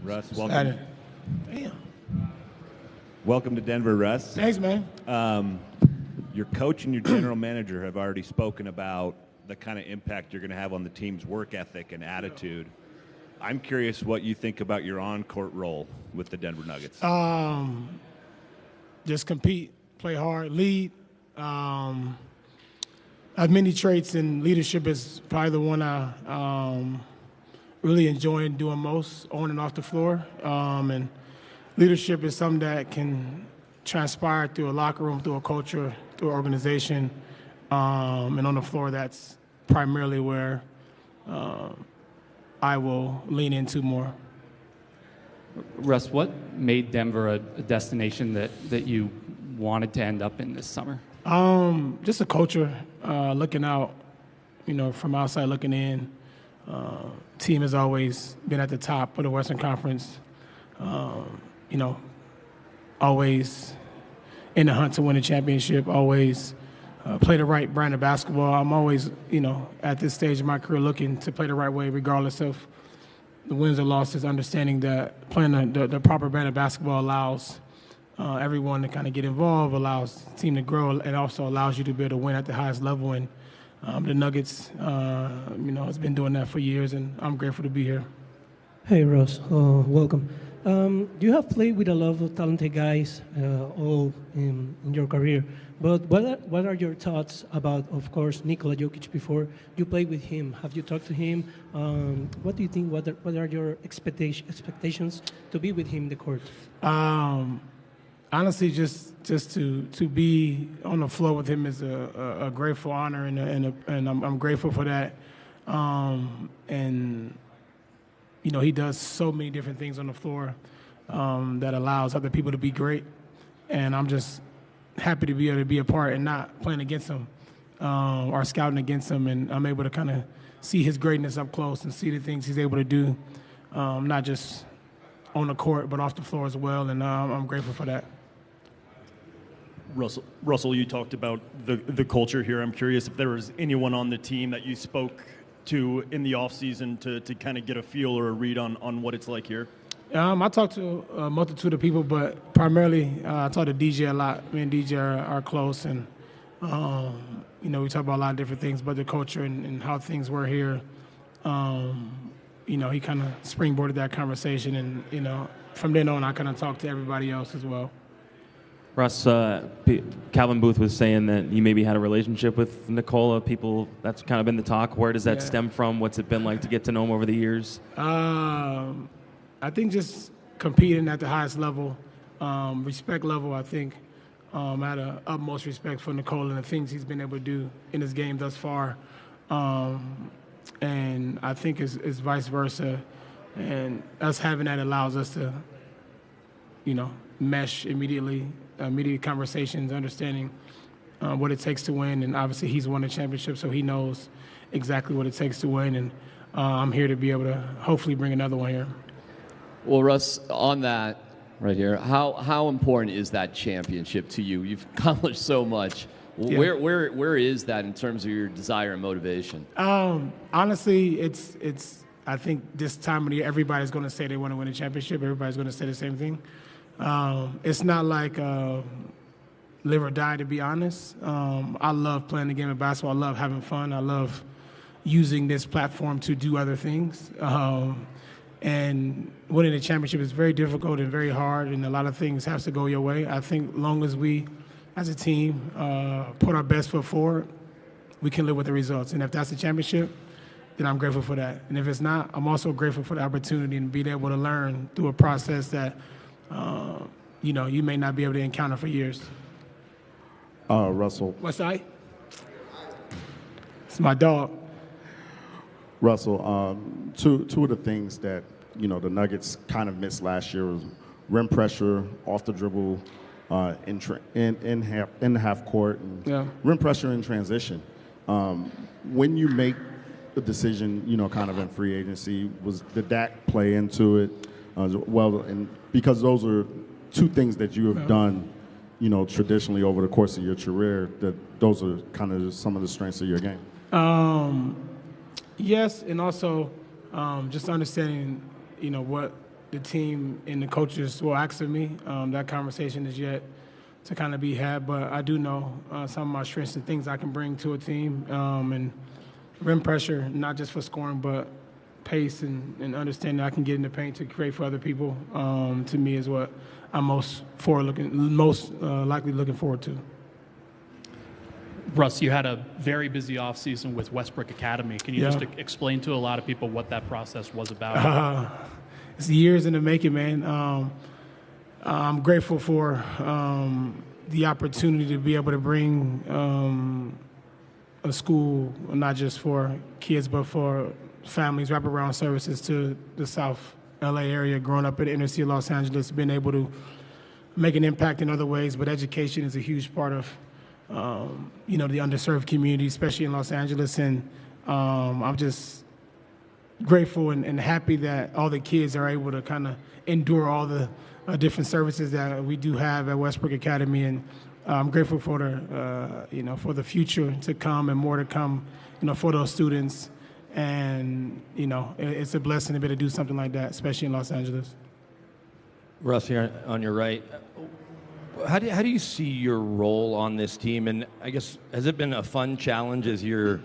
Russ, welcome. Damn. Welcome to Denver, Russ. Thanks, man. Your coach and your general manager have already spoken about the kind of impact you're going to have on the team's work ethic and attitude. I'm curious what you think about your on-court role with the Denver Nuggets. Just compete, play hard, lead. I have many traits, and leadership is probably the one I really enjoy doing most, on and off the floor. And leadership is something that can transpire through a locker room, through a culture, through an organization. And on the floor, that's primarily where I will lean into more. Russ, what made Denver a destination that you wanted to end up in this summer? Just a culture, looking out, from outside looking in. Team has always been at the top of the Western Conference. Always in the hunt to win a championship, always play the right brand of basketball. I'm always, at this stage of my career looking to play the right way regardless of the wins or losses, understanding that playing the proper brand of basketball allows everyone to kind of get involved, allows the team to grow, and also allows you to be able to win at the highest level. And the Nuggets, has been doing that for years, and I'm grateful to be here. Hey, Ross. Welcome. You have played with a lot of talented guys all in your career, but what are your thoughts about, of course, Nikola Jokic before you played with him? Have you talked to him? What do you think? What are your expectations to be with him in the court? Honestly, just to be on the floor with him is a grateful honor, and I'm grateful for that. He does so many different things on the floor that allows other people to be great, and I'm just happy to be able to be a part and not playing against him or scouting against him, and I'm able to kind of see his greatness up close and see the things he's able to do, not just on the court but off the floor as well, and I'm grateful for that. Russell, you talked about the culture here. I'm curious if there was anyone on the team that you spoke to in the offseason to kind of get a feel or a read on what it's like here? I talked to a multitude of people, but primarily I talk to DJ a lot. Me and DJ are close, and we talk about a lot of different things, but the culture and how things were here. He kind of springboarded that conversation, and from then on, I kind of talked to everybody else as well. Russ, Calvin Booth was saying that you maybe had a relationship with Nikola. That's kind of been the talk. Where does that stem from? What's it been like to get to know him over the years? I think just competing at the highest level, respect level, I think. I had an utmost respect for Nikola and the things he's been able to do in his game thus far. And I think it's vice versa. And us having that allows us to, mesh immediate conversations, understanding what it takes to win. And obviously he's won a championship, so he knows exactly what it takes to win. And I'm here to be able to hopefully bring another one here. Well, Russ, on that right here, how important is that championship to you? You've accomplished so much. Yeah. Where is that in terms of your desire and motivation? Honestly, it's. I think this time of the year, everybody's going to say they want to win a championship. Everybody's going to say the same thing. It's not like live or die, to be honest. I love playing the game of basketball. I love having fun. I love using this platform to do other things. And winning a championship is very difficult and very hard, and a lot of things have to go your way. I think long as we, as a team, put our best foot forward, we can live with the results. And if that's the championship, then I'm grateful for that. And if it's not, I'm also grateful for the opportunity and being able to learn through a process that, you may not be able to encounter for years. Russell. What's that? It's my dog. Russell, two of the things that, the Nuggets kind of missed last year was rim pressure, off the dribble, in half court, and rim pressure in transition. When you make the decision, kind of in free agency, did that play into it? Well, and because those are two things that you have done, traditionally over the course of your career, that those are kind of some of the strengths of your game. Yes, and also just understanding, what the team and the coaches will ask of me. That conversation is yet to kind of be had, but I do know some of my strengths and things I can bring to a team, and rim pressure, not just for scoring, but pace and understanding I can get in the paint to create for other people. To me, is what I'm most likely looking forward to. Russ, you had a very busy offseason with Westbrook Academy. Can you just explain to a lot of people what that process was about? It's years in the making, man. I'm grateful for the opportunity to be able to bring a school, not just for kids, but for families, wraparound services to the South LA area, growing up in the inner city of Los Angeles, being able to make an impact in other ways, but education is a huge part of the underserved community, especially in Los Angeles. And I'm just grateful and happy that all the kids are able to kind of endure all the different services that we do have at Westbrook Academy. And I'm grateful for for the future to come and more to come, for those students. And, it's a blessing to be able to do something like that, especially in Los Angeles. Russ, here on your right, how do you see your role on this team? And I guess, has it been a fun challenge as your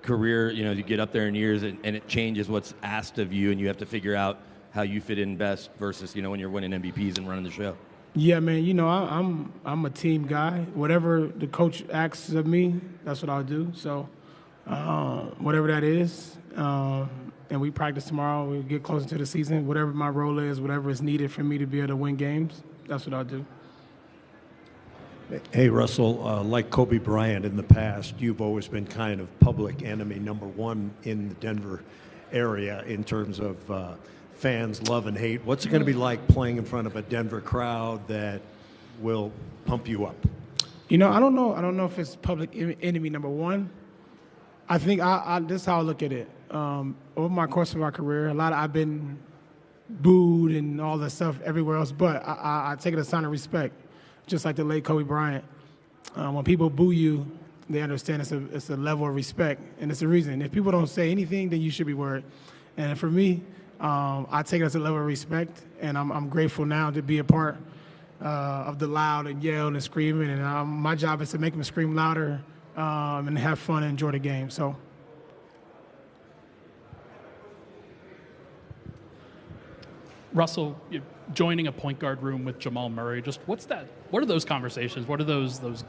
career, you get up there in years and it changes what's asked of you and you have to figure out how you fit in best versus, when you're winning MVPs and running the show? Yeah, man, I'm a team guy. Whatever the coach asks of me, that's what I'll do. So whatever that is, and we practice tomorrow, we get closer to the season, whatever my role is, whatever is needed for me to be able to win games, that's what I'll do. Hey, Russell, like Kobe Bryant in the past, you've always been kind of public enemy number one in the Denver area in terms of fans love and hate. What's it going to be like playing in front of a Denver crowd that will pump you up? I don't know. I don't know if it's public enemy number one. I think this is how I look at it. Over my course of my career, I've been booed and all that stuff everywhere else, but I take it as a sign of respect. Just like the late Kobe Bryant. When people boo you, they understand it's a level of respect, and it's a reason. If people don't say anything, then you should be worried. And for me, I take it as a level of respect, and I'm grateful now to be a part of the loud and yell and screaming, and my job is to make them scream louder and have fun and enjoy the game. So. Russell, joining a point guard room with Jamal Murray, just what are those conversations? What are those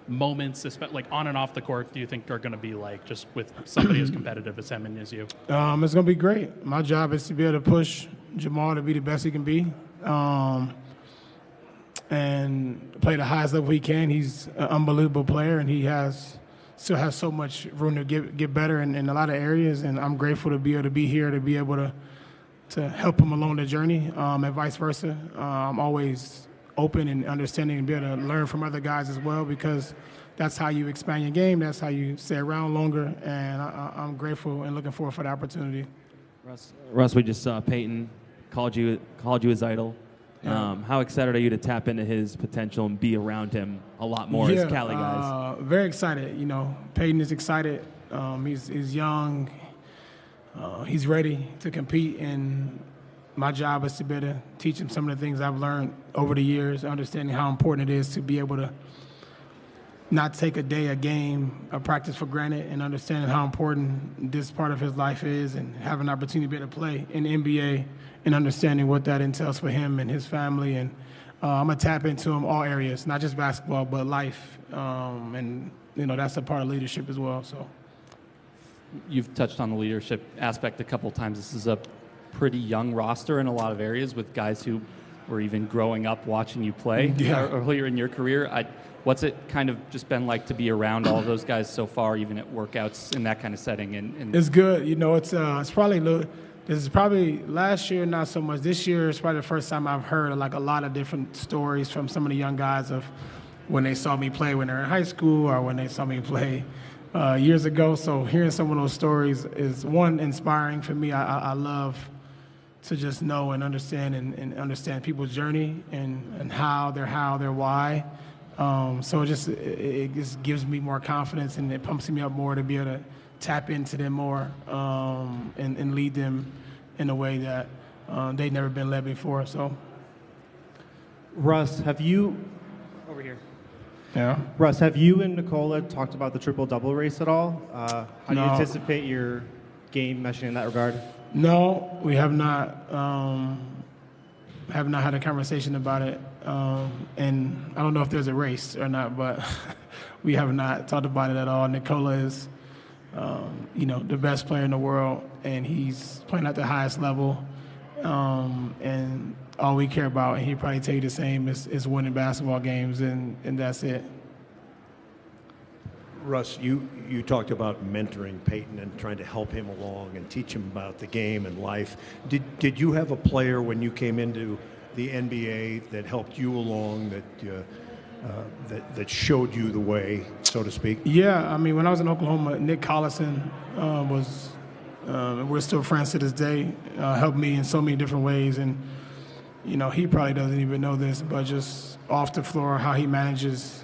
moments, like on and off the court, do you think are going to be like, just with somebody as competitive as him and as you? It's going to be great. My job is to be able to push Jamal to be the best he can be, and play the highest level he can. He's an unbelievable player, and he still has so much room to get better in a lot of areas, and I'm grateful to be able to be here, to be able to help him along the journey, and vice versa. I'm always open and understanding and be able to learn from other guys as well, because that's how you expand your game. That's how you stay around longer, and I'm grateful and looking forward for the opportunity. Russ, we just saw Peyton called you his idol. Yeah. How excited are you to tap into his potential and be around him a lot more as Cali guys? Very excited. Peyton is excited. He's young. He's ready to compete, and my job is to be able to teach him some of the things I've learned over the years, understanding how important it is to be able to not take a day, a game, a practice for granted, and understanding how important this part of his life is, and having an opportunity to be able to play in the NBA and understanding what that entails for him and his family. And I'm going to tap into him all areas, not just basketball, but life. And that's a part of leadership as well. So. You've touched on the leadership aspect a couple of times. This is a pretty young roster in a lot of areas, with guys who were even growing up watching you play earlier in your career. What's it kind of just been like to be around all of those guys so far, even at workouts in that kind of setting? And it's good. It's probably this is probably last year, not so much. This year is probably the first time I've heard like a lot of different stories from some of the young guys of when they saw me play when they were in high school or when they saw me play years ago. So hearing some of those stories is, one, inspiring for me. I love to just know and understand and understand people's journey and how, their why. So it just gives me more confidence, and it pumps me up more to be able to tap into them more and lead them in a way that they've never been led before. So, Russ, have you over here? Yeah. Russ, have you and Nikola talked about the triple-double race at all? How do you No. anticipate your game meshing in that regard? No, we have not. Have not had a conversation about it, and I don't know if there's a race or not, but we have not talked about it at all. Nikola is, the best player in the world, and he's playing at the highest level. And all we care about, and he'd probably tell you the same, is winning basketball games, and that's it. Russ, you talked about mentoring Peyton and trying to help him along and teach him about the game and life. Did you have a player when you came into the NBA that helped you along, that showed you the way, so to speak? Yeah, I mean, when I was in Oklahoma, Nick Collison was, we're still friends to this day, helped me in so many different ways. And, he probably doesn't even know this, but just off the floor, how he manages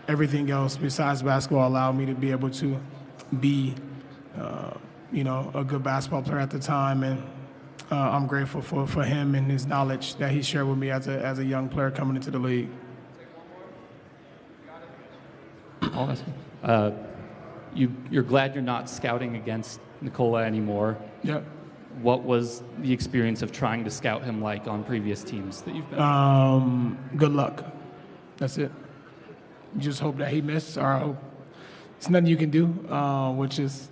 everything else besides basketball allowed me to be able to be, a good basketball player at the time. And I'm grateful for him and his knowledge that he shared with me as a young player coming into the league. Awesome. You're glad you're not scouting against Nikola anymore. Yep. What was the experience of trying to scout him like on previous teams that you've been on? Good luck. That's it. You just hope that he missed, or I hope it's nothing you can do, which is,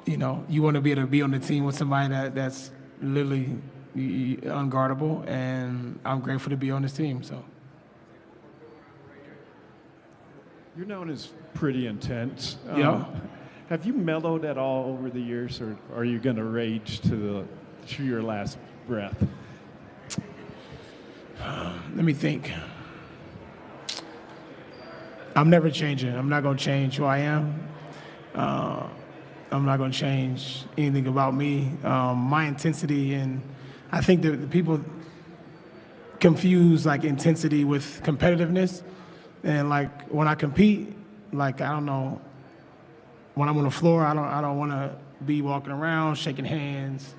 you want to be able to be on the team with somebody that's literally unguardable, and I'm grateful to be on this team. So. You're known as pretty intense. Yeah. Have you mellowed at all over the years, or are you going to rage to your last breath? Let me think. I'm never changing. I'm not going to change who I am. I'm not going to change anything about me. My intensity, and I think that the people confuse like intensity with competitiveness. And like when I compete, like I don't know, when I'm on the floor, I don't want to be walking around shaking hands,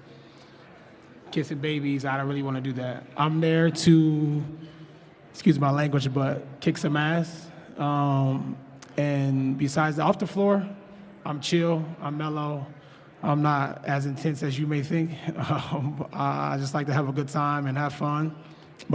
kissing babies. I don't really want to do that. I'm there to, excuse my language, but kick some ass. And besides off the floor, I'm chill, I'm mellow, I'm not as intense as you may think. I just like to have a good time and have fun.